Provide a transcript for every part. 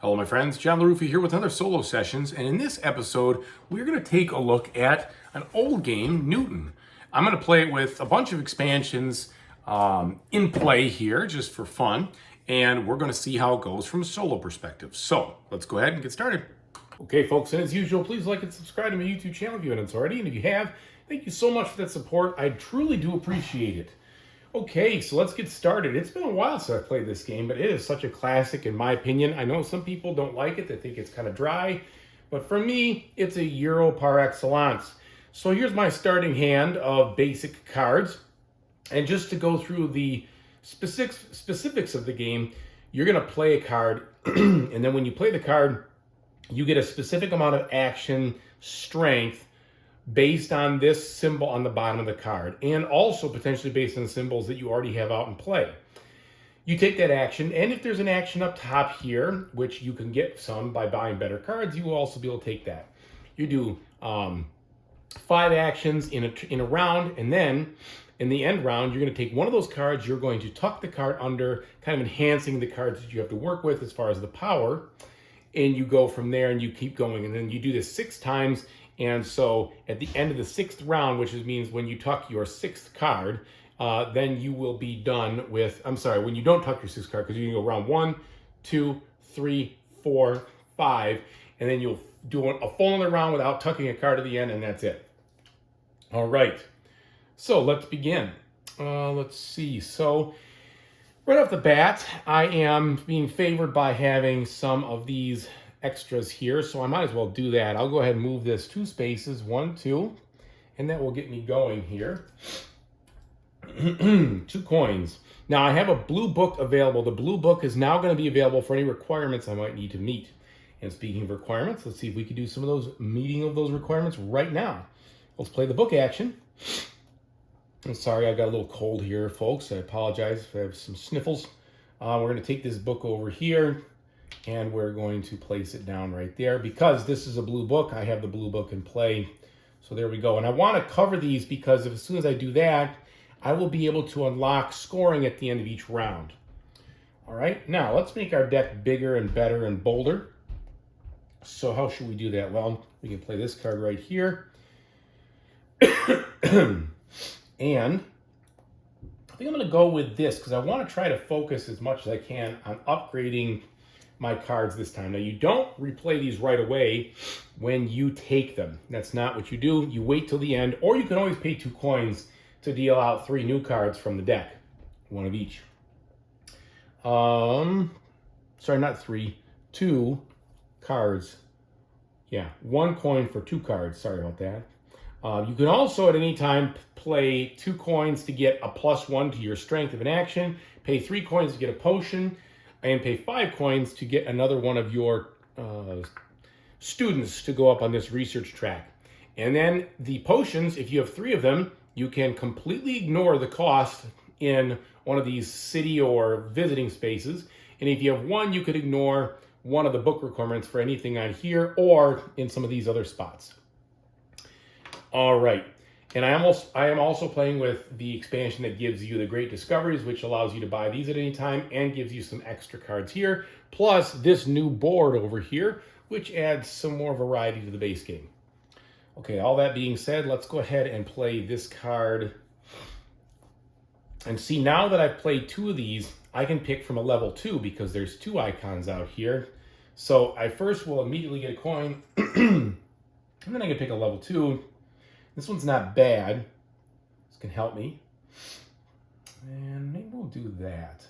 Hello my friends, John LaRuffa here with another solo sessions, and in this episode we're going to take a look at an old game, Newton. I'm going to play it with a bunch of expansions in play here just for fun, and we're going to see how it goes from a solo perspective. So let's go ahead and get started. Okay folks, and as usual, please like and subscribe to my YouTube channel if you haven't already, and if you have, thank you so much for that support. I truly do appreciate it. Okay, so let's get started. It's been a while since I've played this game, but it is such a classic in my opinion. I know some people don't like it, they think it's kind of dry, but for me, it's a Euro par excellence. So here's my starting hand of basic cards, and just to go through the specifics of the game, you're going to play a card, and then when you play the card, you get a specific amount of action, strength, based on this symbol on the bottom of the card, and also potentially based on the symbols that you already have out in play. You take that action, and if there's an action up top here, which you can get some by buying better cards, you will also be able to take that. You do 5 actions in a round, and then in the end round, you're going to take one of those cards, you're going to tuck the card under, kind of enhancing the cards that you have to work with as far as the power, and you go from there and you keep going, and then you do this 6 times. And so at the end of the 6th round, which means when you tuck your 6th card, then you will be done with, when you don't tuck your 6th card, because you can go round 1, 2, 3, 4, 5, and then you'll do a full other round without tucking a card at the end, and that's it. All right, so let's begin. Let's see. So right off the bat, I am being favored by having some of these extras here, so I might as well do that. I'll go ahead and move this 2 spaces, 1, 2, and that will get me going here. 2 coins. Now I have a blue book available. The blue book is now going to be available for any requirements I might need to meet. And speaking of requirements, let's see if we can do some of those meeting of those requirements right now. Let's play the book action. I'm sorry, I got a little cold here, folks. I apologize if I have some sniffles. We're going to take this book over here, and we're going to place it down right there. Because this is a blue book, I have the blue book in play. So there we go. And I want to cover these because as soon as I do that, I will be able to unlock scoring at the end of each round. All right, now let's make our deck bigger and better and bolder. So how should we do that? Well, we can play this card right here. And I think I'm going to go with this because I want to try to focus as much as I can on upgrading my cards this time. Now, you don't replay these right away when you take them. That's not what you do. You wait till the end, or you can always pay 2 coins to deal out 3 new cards from the deck, 1 of each. Sorry, not 3, 2 cards. Yeah, 1 coin for 2 cards. Sorry about that. You can also at any time play 2 coins to get a +1 to your strength of an action, pay 3 coins to get a potion, and pay 5 coins to get another one of your students to go up on this research track. And then the potions, if you have 3 of them, you can completely ignore the cost in one of these city or visiting spaces. And if you have 1, you could ignore one of the book requirements for anything on here or in some of these other spots. All right. And I am also playing with the expansion that gives you the Great Discoveries, which allows you to buy these at any time and gives you some extra cards here, plus this new board over here, which adds some more variety to the base game. Okay, all that being said, let's go ahead and play this card. And see, now that I've played 2 of these, I can pick from a level 2 because there's 2 icons out here. So I first will immediately get a coin, and then I can pick a level 2. This one's not bad. This can help me. And maybe we'll do that,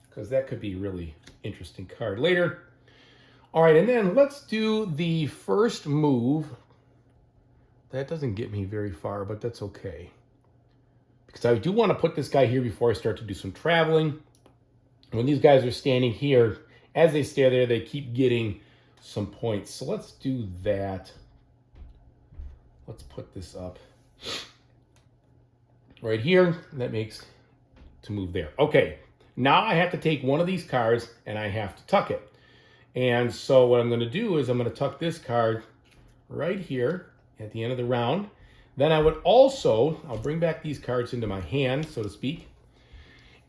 because that could be a really interesting card later. All right, and then let's do the first move. That doesn't get me very far, but that's okay, because I do want to put this guy here before I start to do some traveling. When these guys are standing here, as they stay there, they keep getting some points. So let's do that. Let's put this up right here. That makes to move there. Okay, now I have to take one of these cards and I have to tuck it. And so what I'm going to do is I'm going to tuck this card right here at the end of the round. Then I would also, I'll bring back these cards into my hand, so to speak.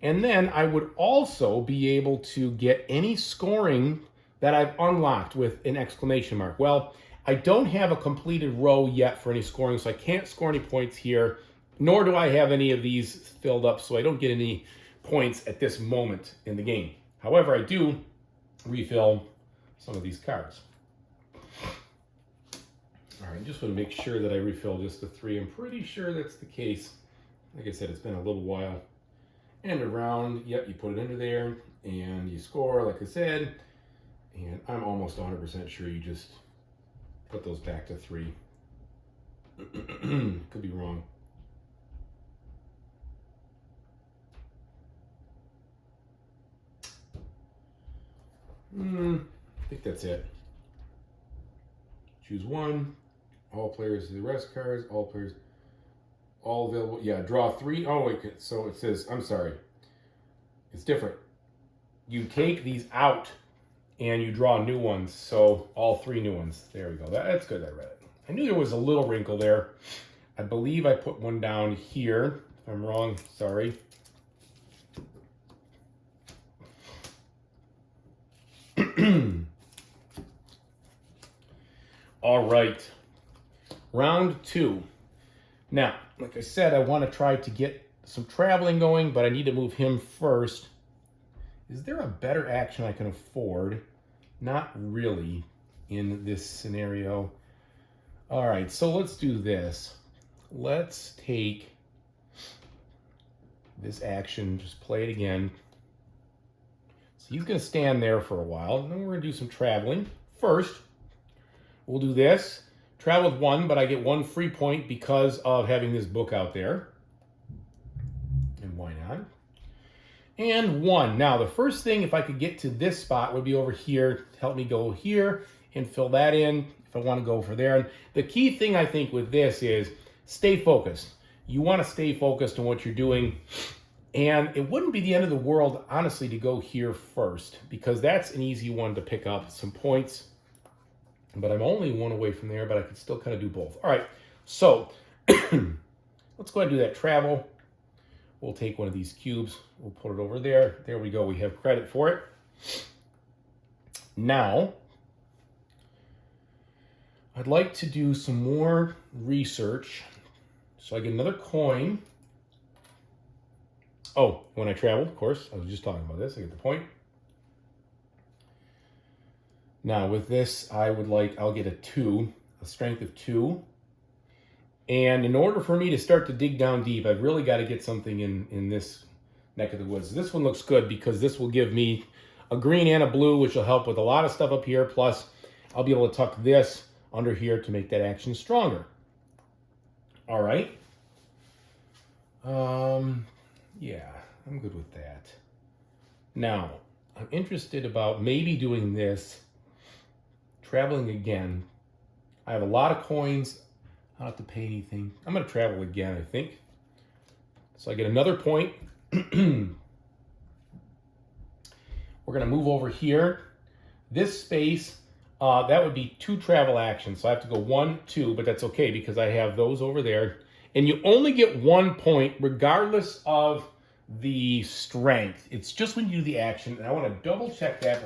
And then I would also be able to get any scoring that I've unlocked with an exclamation mark. Well, I don't have a completed row yet for any scoring, so I can't score any points here, nor do I have any of these filled up, so I don't get any points at this moment in the game. However, I do refill some of these cards. All right, I just want to make sure that I refill just the 3. I'm pretty sure that's the case. Like I said, it's been a little while. And around, yep, you put it into there, and you score, like I said. And I'm almost 100% sure you just put those back to 3. Could be wrong. I think that's it. Choose 1. All players to the rest cards. All players. All available. Yeah, draw 3. Oh, wait. So it says, I'm sorry. It's different. You take these out and you draw new ones. So all 3 new ones. There we go. That's good. I read it. I knew there was a little wrinkle there. I believe I put one down here. If I'm wrong, sorry. All right. Round 2. Now, like I said, I want to try to get some traveling going, but I need to move him first. Is there a better action I can afford? Not really in this scenario. All right, so let's do this. Let's take this action, just play it again. So he's going to stand there for a while, and then we're going to do some traveling. First, we'll do this. Traveled 1, but I get 1 free point because of having this book out there. And why not? And 1. Now, the first thing, if I could get to this spot, would be over here to help me go here and fill that in if I want to go for there. And the key thing, I think, with this is stay focused. You want to stay focused on what you're doing. And it wouldn't be the end of the world, honestly, to go here first, because that's an easy one to pick up some points. But I'm only 1 away from there, but I could still kind of do both. All right, so let's go ahead and do that travel. We'll take one of these cubes. We'll put it over there. There we go. We have credit for it. Now, I'd like to do some more research. So I get another coin. Oh, when I traveled, of course. I was just talking about this. I get the point. Now with this, I'll get a 2, a strength of 2. And in order for me to start to dig down deep, I've really got to get something in this neck of the woods. This one looks good because this will give me a green and a blue, which will help with a lot of stuff up here. Plus, I'll be able to tuck this under here to make that action stronger. All right. Yeah, I'm good with that. Now, I'm interested about maybe doing this. Traveling again. I have a lot of coins. I don't have to pay anything. I'm going to travel again, I think. So I get another point. We're going to move over here. This space, that would be 2 travel actions. So I have to go 1, 2, but that's okay because I have those over there. And you only get 1 point regardless of the strength. It's just when you do the action. And I want to double check that.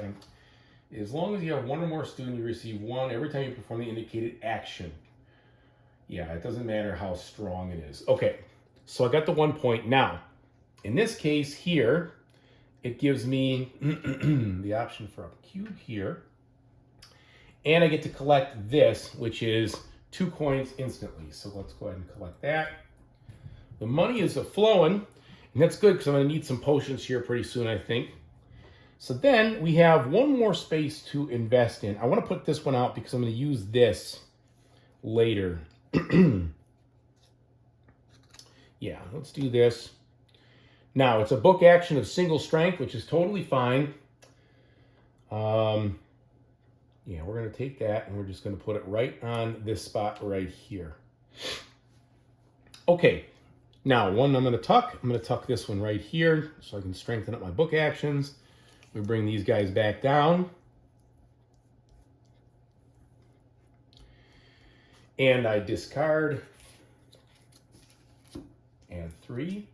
As long as you have 1 or more students, you receive 1 every time you perform the indicated action. Yeah, it doesn't matter how strong it is. Okay, so I got the 1 point. Now, in this case here, it gives me the option for a cube here. And I get to collect this, which is 2 coins instantly. So let's go ahead and collect that. The money is flowing, and that's good because I'm going to need some potions here pretty soon, I think. So then we have 1 more space to invest in. I want to put this one out because I'm going to use this later. Yeah, let's do this. Now, it's a book action of single strength, which is totally fine. Yeah, we're going to take that and we're just going to put it right on this spot right here. Okay, now one I'm going to tuck. I'm going to tuck this one right here so I can strengthen up my book actions. We bring these guys back down. And I discard. Add 3.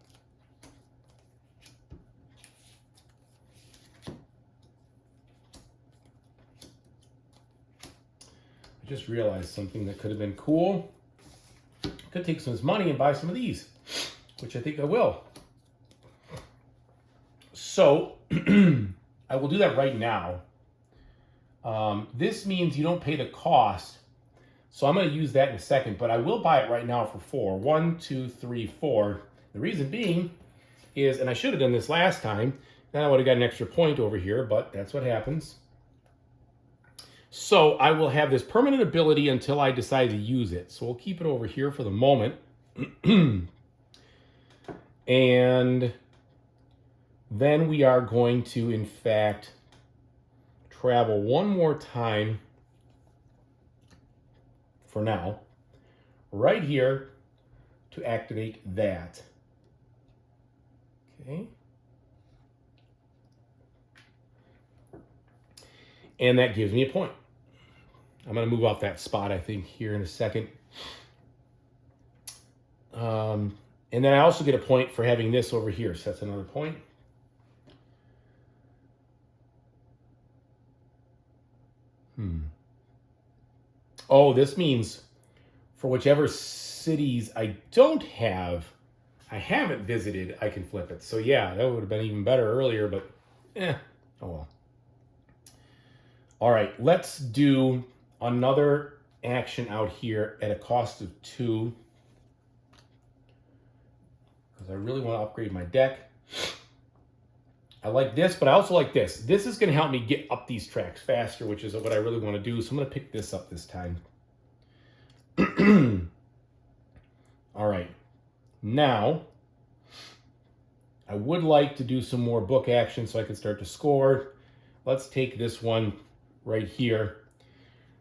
just realized something that could have been cool. Could take some of this money and buy some of these, which I think I will. So I will do that right now. This means you don't pay the cost. So I'm going to use that in a second, but I will buy it right now for 4. 1, 2, 3, 4. The reason being is, and I should have done this last time, then I would have got an extra point over here, but that's what happens. So I will have this permanent ability until I decide to use it. So we'll keep it over here for the moment. And then we are going to, in fact, travel one more time for now, right here to activate that. Okay. And that gives me a point. I'm going to move off that spot, I think, here in a second. And then I also get a point for having this over here, so that's another point. Oh, this means for whichever cities I haven't visited, I can flip it. So yeah, that would have been even better earlier, but oh well. All right, let's do another action out here at a cost of 2. Because I really want to upgrade my deck. I like this, but I also like this. This is going to help me get up these tracks faster, which is what I really want to do. So I'm going to pick this up this time. All right. Now, I would like to do some more book action so I can start to score. Let's take this one right here.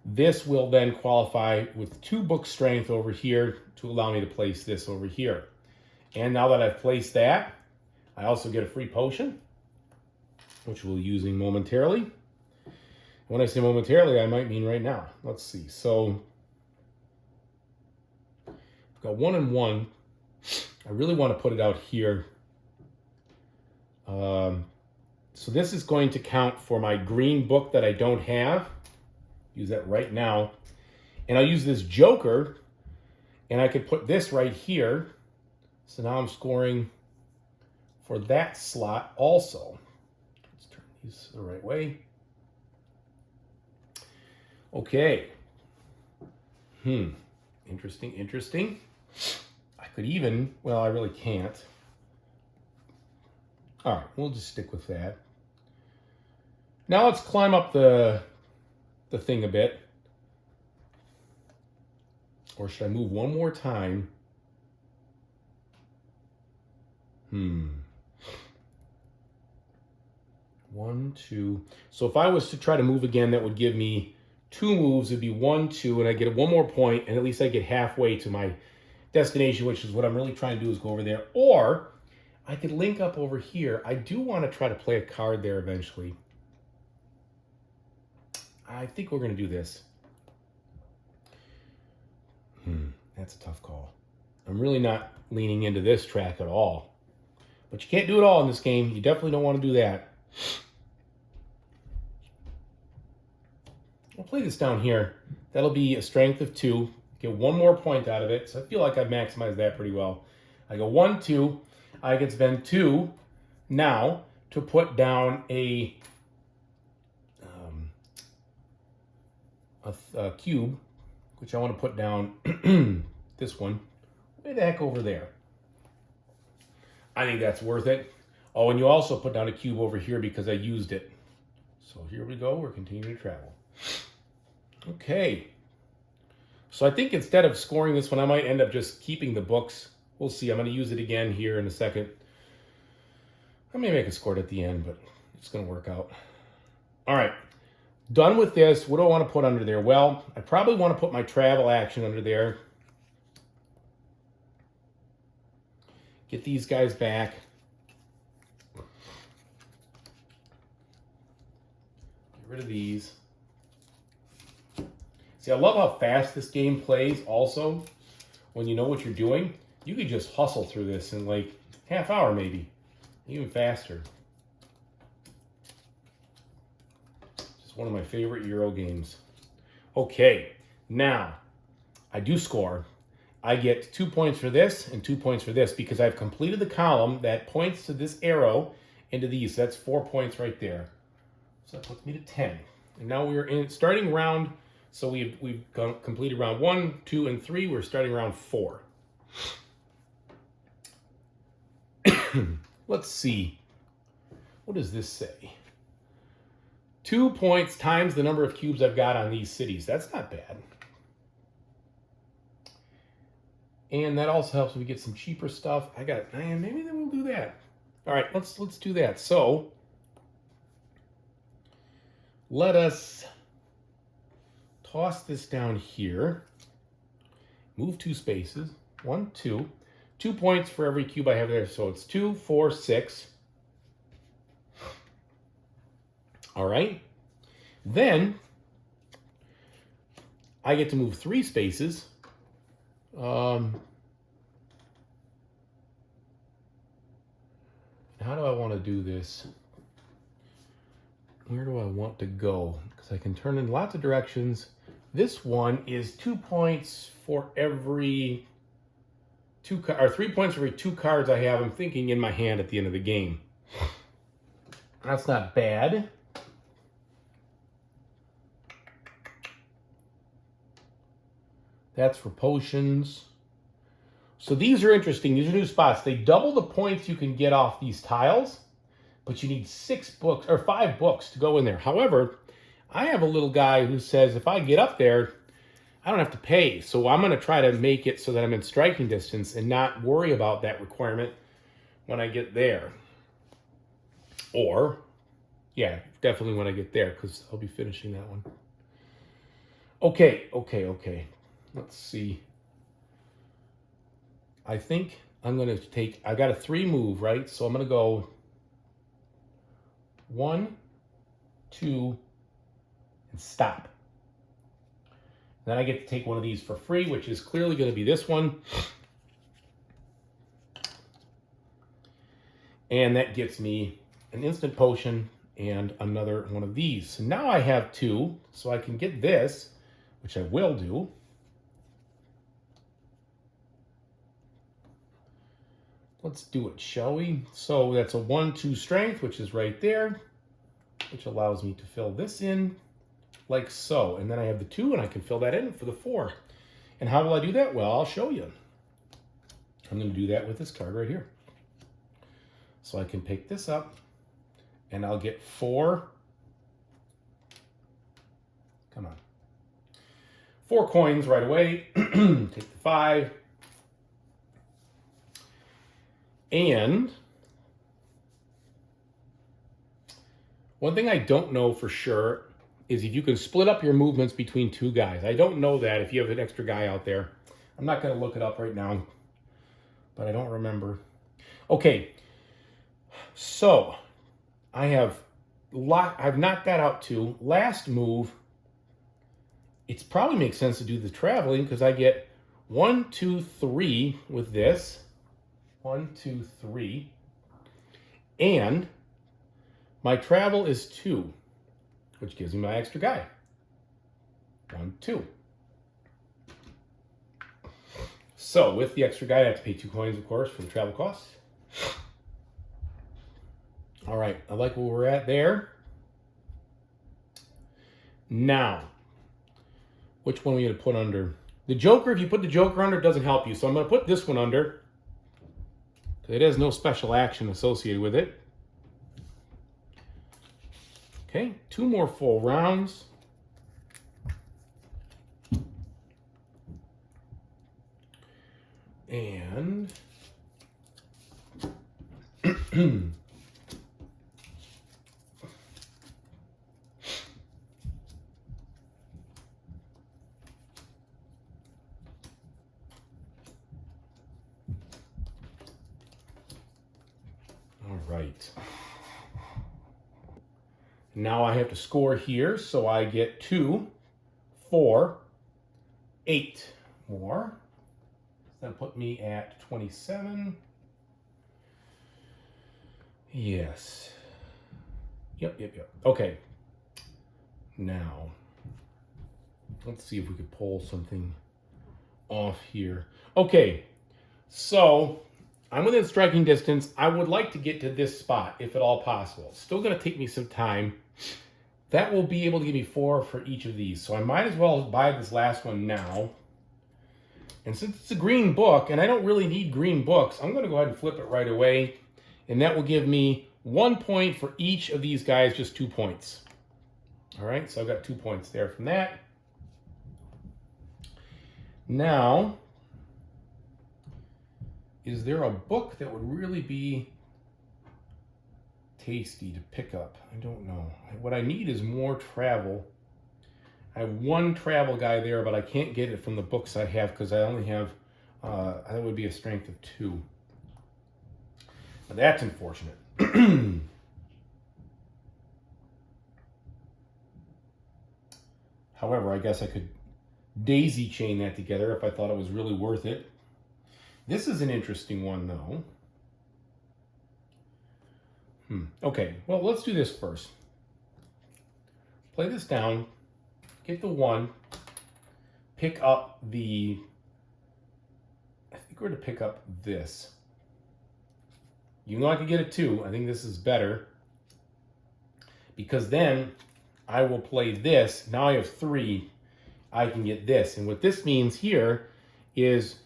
This will then qualify with 2 book strength over here to allow me to place this over here. And now that I've placed that, I also get a free potion, which we'll be using momentarily. When I say momentarily, I might mean right now. Let's see. So I've got 1 and 1. I really want to put it out here. So this is going to count for my green book that I don't have. Use that right now. And I'll use this joker, and I could put this right here. So now I'm scoring for that slot also. Let's turn these the right way. Okay. Interesting, interesting. I could even, well, I really can't. All right, we'll just stick with that. Now let's climb up the thing a bit. Or should I move one more time? 1, 2. So if I was to try to move again, that would give me 2 moves. It'd be 1, 2, and I get 1 more point, and at least I get halfway to my destination, which is what I'm really trying to do, is go over there. Or I could link up over here. I do want to try to play a card there eventually. I think we're going to do this. That's a tough call. I'm really not leaning into this track at all. But you can't do it all in this game. You definitely don't want to do that. I'll play this down here. That'll be a strength of 2. Get 1 more point out of it. So I feel like I've maximized that pretty well. I go 1, 2. I can spend 2 now to put down a cube, which I want to put down this one way the heck over there. I think that's worth it. Oh, and you also put down a cube over here because I used it. So here we go. We're continuing to travel. Okay. So I think instead of scoring this one, I might end up just keeping the books. We'll see. I'm going to use it again here in a second. I may make a score at the end, but it's going to work out. All right. Done with this. What do I want to put under there? Well, I probably want to put my travel action under there. Get these guys back. Get rid of these. See, I love how fast this game plays also. When you know what you're doing, you could just hustle through this in like half hour maybe. Even faster. It's one of my favorite Euro games. Okay, Now, I do score. I get 2 points for this and 2 points for this because I've completed the column that points to this arrow into these. That's 4 points right there. So that puts me to 10. And now we're in starting round. So we've completed round 1, 2, and 3. We're starting round 4. Let's see. What does this say? 2 points times the number of cubes I've got on these cities. That's not bad. And that also helps me get some cheaper stuff. Maybe then we'll do that. All right, let's do that. So let us toss this down here. Move 2 spaces. 1, 2. 2 points for every cube I have there. So it's 2, 4, 6. All right. Then I get to move 3 spaces. How do I want to do this? Where do I want to go? Because I can turn in lots of directions. This one is 2 points for every 3 points for every 2 cards I have, I'm thinking, in my hand at the end of the game. That's not bad. That's for potions. So these are interesting. These are new spots. They double the points you can get off these tiles, but you need 6 books or 5 books to go in there. However, I have a little guy who says if I get up there, I don't have to pay. So I'm going to try to make it so that I'm in striking distance and not worry about that requirement when I get there. Or, yeah, definitely when I get there, because I'll be finishing that one. Okay. Let's see. I think I'm going to take, I got a 3 move, right? So I'm going to go 1, 2, and stop. Then I get to take one of these for free, which is clearly going to be this one. And that gets me an instant potion and another one of these. So now I have 2, so I can get this, which I will do. Let's do it, shall we? So that's a 1, 2 strength, which is right there, which allows me to fill this in like so. And then I have the 2, and I can fill that in for the 4. And how will I do that? Well, I'll show you. I'm going to do that with this card right here. So I can pick this up, and I'll get 4. Come on. 4 coins right away. Take the 5. And one thing I don't know for sure is if you can split up your movements between 2 guys. I don't know that if you have an extra guy out there. I'm not going to look it up right now, but I don't remember. Okay, so I've knocked that out too. Last move, it probably makes sense to do the traveling because I get 1, 2, 3 with this. 1, 2, 3. And my travel is 2, which gives me my extra guy. 1, 2. So with the extra guy, I have to pay 2 coins, of course, for the travel costs. All right, I like where we're at there. Now, which one are we going to put under? The Joker, if you put the Joker under, it doesn't help you. So I'm going to put this one under. It has no special action associated with it. Okay, 2 more full rounds. And all right. Now I have to score here, so I get 2, 4, 8 more. That'll put me at 27. Yes. Yep. Okay. Now, Let's see if we could pull something off here. Okay, so I'm within striking distance. I would like to get to this spot, if at all possible. It's still going to take me some time. That will be able to give me 4 for each of these. So I might as well buy this last one now. And since it's a green book, and I don't really need green books, I'm going to go ahead and flip it right away. And that will give me 1 point for each of these guys, just 2 points. All right, so I've got 2 points there from that. Now, is there a book that would really be tasty to pick up? I don't know. What I need is more travel. I have 1 travel guy there, but I can't get it from the books I have because I only have, that would be a strength of 2. But that's unfortunate. However, I guess I could daisy chain that together if I thought it was really worth it. This is an interesting one, though. Okay, well, let's do this first. Play this down, get the 1, pick up the, I think we're to pick up this. Even though I could get a 2, I think this is better. Because then I will play this. Now I have 3, I can get this. And what this means here is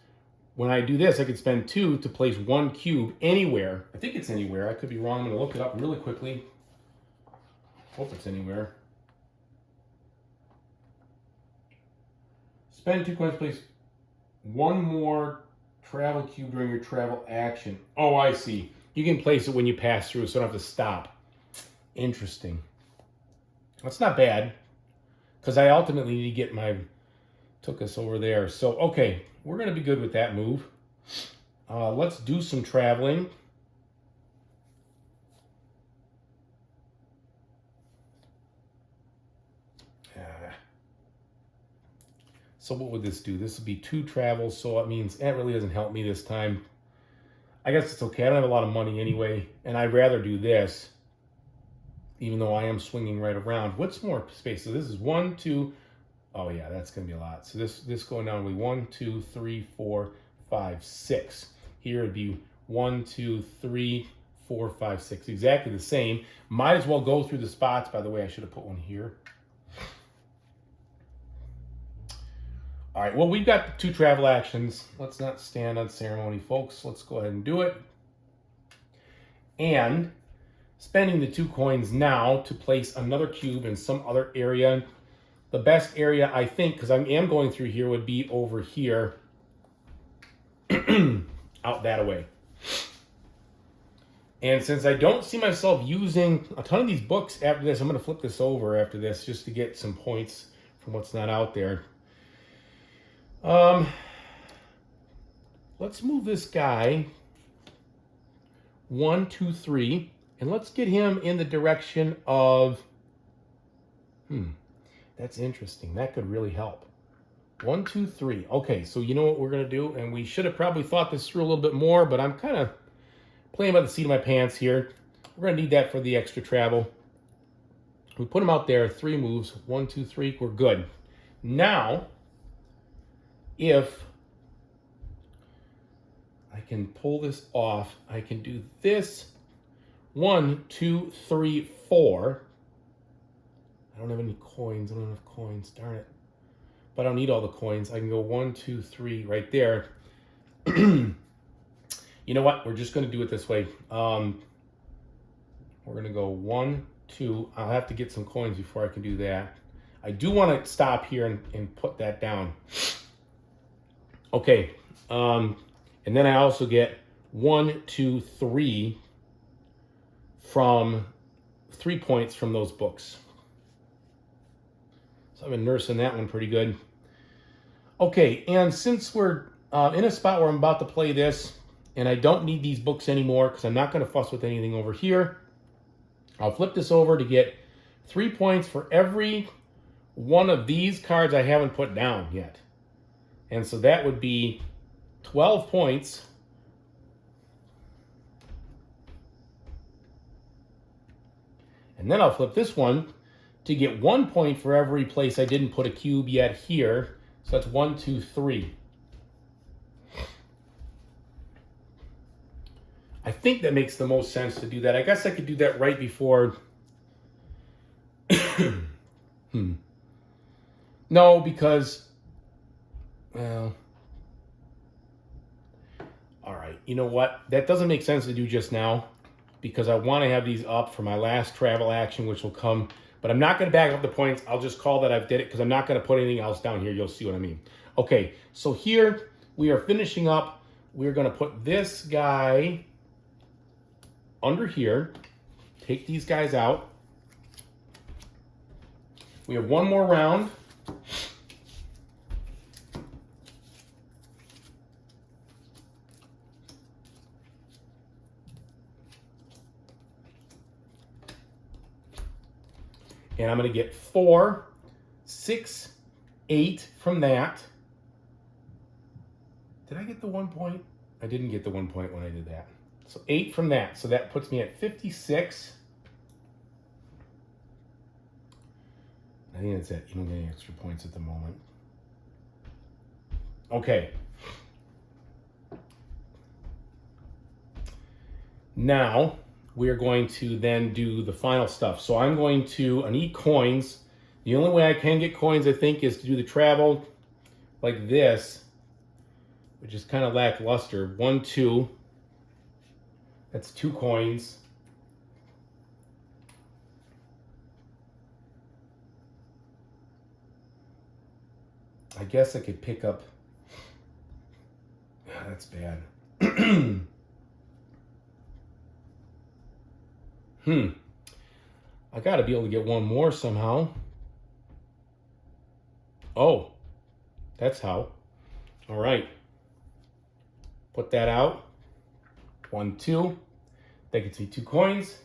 when I do this, I could spend 2 to place 1 cube anywhere. I think it's anywhere. I could be wrong. I'm going to look it up really quickly. Hope it's anywhere. Spend 2 coins, place 1 more travel cube during your travel action. Oh, I see. You can place it when you pass through, so I don't have to stop. Interesting. That's not bad, because I ultimately need to get my... Took us over there. So, okay, we're going to be good with that move. Let's do some traveling. So what would this do? This would be 2 travels, so it means that really doesn't help me this time. I guess it's okay. I don't have a lot of money anyway, and I'd rather do this, even though I am swinging right around. What's more space? So this is 1, 2... Oh yeah, that's going to be a lot. So this going down will be 1, 2, 3, 4, 5, 6. Here it'd be 1, 2, 3, 4, 5, 6. Exactly the same. Might as well go through the spots. By the way, I should have put one here. All right, well, we've got the 2 travel actions. Let's not stand on ceremony, folks. Let's go ahead and do it. And spending the 2 coins now to place another cube in some other area. The best area, I think, because I am going through here, would be over here, out that way. And since I don't see myself using a ton of these books after this, I'm going to flip this over after this just to get some points from what's not out there. Let's move this guy 1, 2, 3, and let's get him in the direction of, that's interesting. That could really help. 1, 2, 3. Okay, so you know what we're going to do? And we should have probably thought this through a little bit more, but I'm kind of playing by the seat of my pants here. We're going to need that for the extra travel. We put them out there, 3 moves. 1, 2, 3. We're good. Now, if I can pull this off, I can do this. 1, 2, 3, 4. I don't have any coins. I don't have enough coins. Darn it. But I don't need all the coins. I can go 1, 2, 3 right there. You know what? We're just going to do it this way. We're going to go 1, 2. I'll have to get some coins before I can do that. I do want to stop here and put that down. Okay. And then I also get 1, 2, 3 from 3 points from those books. So I've been nursing that one pretty good. Okay, and since we're in a spot where I'm about to play this, and I don't need these books anymore because I'm not going to fuss with anything over here, I'll flip this over to get 3 points for every one of these cards I haven't put down yet. And so that would be 12 points. And then I'll flip this one to get 1 point for every place I didn't put a cube yet here. So that's 1, 2, 3. I think that makes the most sense to do that. I guess I could do that right before. No, because, well, all right. You know what? That doesn't make sense to do just now because I want to have these up for my last travel action, which will come. But I'm not going to back up the points. I'll just call that I've did it because I'm not going to put anything else down here. You'll see what I mean. Okay, so here we are finishing up. We're going to put this guy under here. Take these guys out. We have one more round. And I'm going to get 4, 6, 8 from that. Did I get the 1 point? I didn't get the 1 point when I did that. So 8 from that. So that puts me at 56. I think that's it. You don't get any extra points at the moment. Okay. Now we are going to then do the final stuff. So I'm going to, I need coins. The only way I can get coins, I think, is to do the travel like this, which is kind of lackluster. 1, 2. That's 2 coins. I guess I could pick up. That's bad. I got to be able to get one more somehow. Oh, that's how. All right. Put that out. 1, 2. That gets me 2 coins.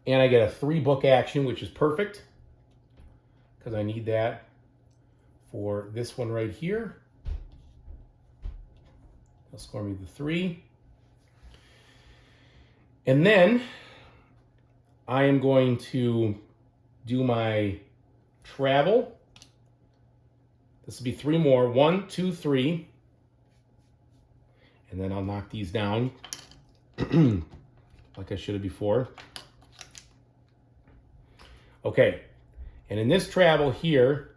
And I get a 3 book action, which is perfect, because I need that for this one right here. They'll score me the 3. And then I am going to do my travel. This will be 3 more. 1, 2, 3. And then I'll knock these down like I should have before. Okay. And in this travel here,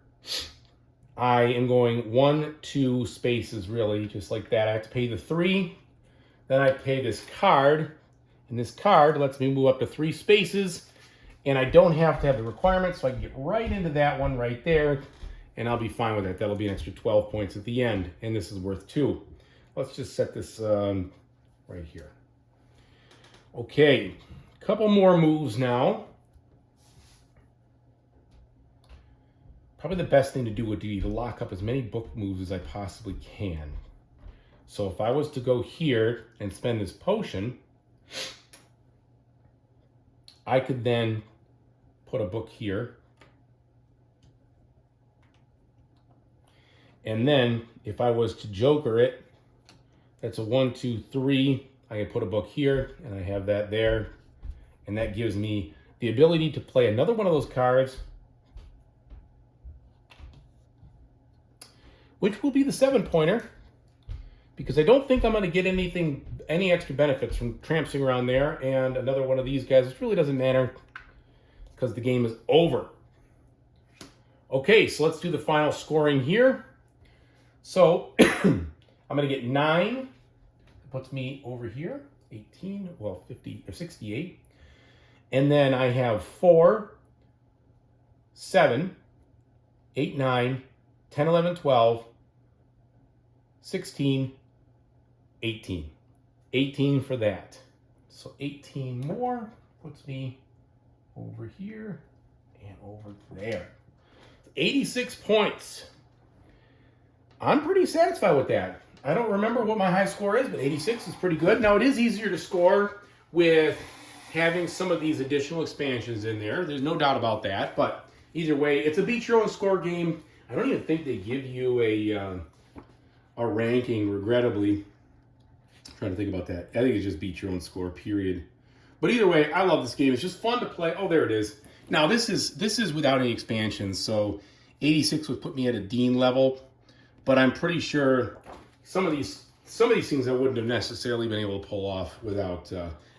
I am going 1, 2 spaces, really, just like that. I have to pay the 3. Then I pay this card. And this card lets me move up to 3 spaces. And I don't have to have the requirements, so I can get right into that one right there. And I'll be fine with that. That'll be an extra 12 points at the end. And this is worth 2. Let's just set this right here. Okay, a couple more moves now. Probably the best thing to do would be to lock up as many book moves as I possibly can. So if I was to go here and spend this potion, I could then put a book here. And then if I was to joker it, that's a 1, 2, 3. I can put a book here and I have that there. And that gives me the ability to play another one of those cards, which will be the 7-pointer, because I don't think I'm going to get any extra benefits from tramping around there. And another one of these guys, which really doesn't matter because the game is over. Okay, so let's do the final scoring here. So I'm going to get 9. That puts me over here. 18, well, 50 or 68. And then I have 4, 7, 8, 9, 10, 11, 12, 16, 18. 18 for that. So 18 more puts me over here and over there. 86 points. I'm pretty satisfied with that. I don't remember what my high score is, but 86 is pretty good. Now, it is easier to score with having some of these additional expansions in there. There's no doubt about that. But either way, it's a beat your own score game. I don't even think they give you a ranking, regrettably. I'm trying to think about that. I think it's just beat your own score, period. But either way, I love this game. It's just fun to play. Oh, there it is. Now this is without any expansions, so 86 would put me at a Dean level, but I'm pretty sure some of these things I wouldn't have necessarily been able to pull off without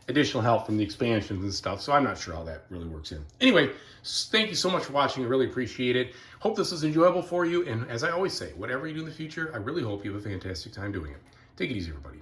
additional help from the expansions and stuff. So I'm not sure how that really works in. Anyway, thank you so much for watching. I really appreciate it. Hope this was enjoyable for you. And as I always say, whatever you do in the future, I really hope you have a fantastic time doing it. Take it easy, everybody.